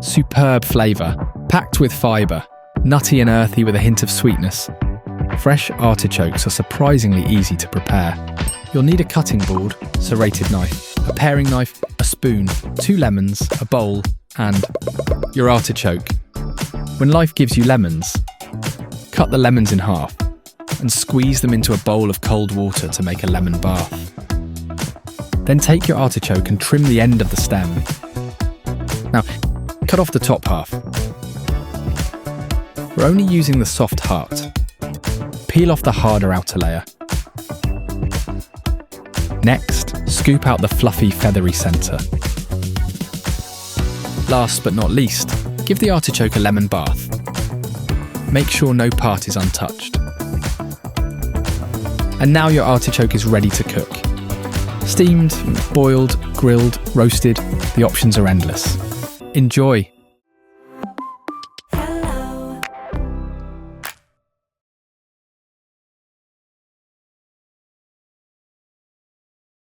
Superb flavour, packed with fibre, nutty and earthy with a hint of sweetness. Fresh artichokes are surprisingly easy to prepare. You'll need a cutting board, serrated knife, a paring knife, a spoon, 2 lemons, a bowl, and your artichoke. When life gives you lemons, cut the lemons in half and squeeze them into a bowl of cold water to make a lemon bath. Then take your artichoke and trim the end of the stem. Now, cut off the top half. We're only using the soft heart. Peel off the harder outer layer. Next, scoop out the fluffy, feathery centre. Last but not least, give the artichoke a lemon bath. Make sure no part is untouched. And now your artichoke is ready to cook. Steamed, boiled, grilled, roasted, the options are endless. Enjoy!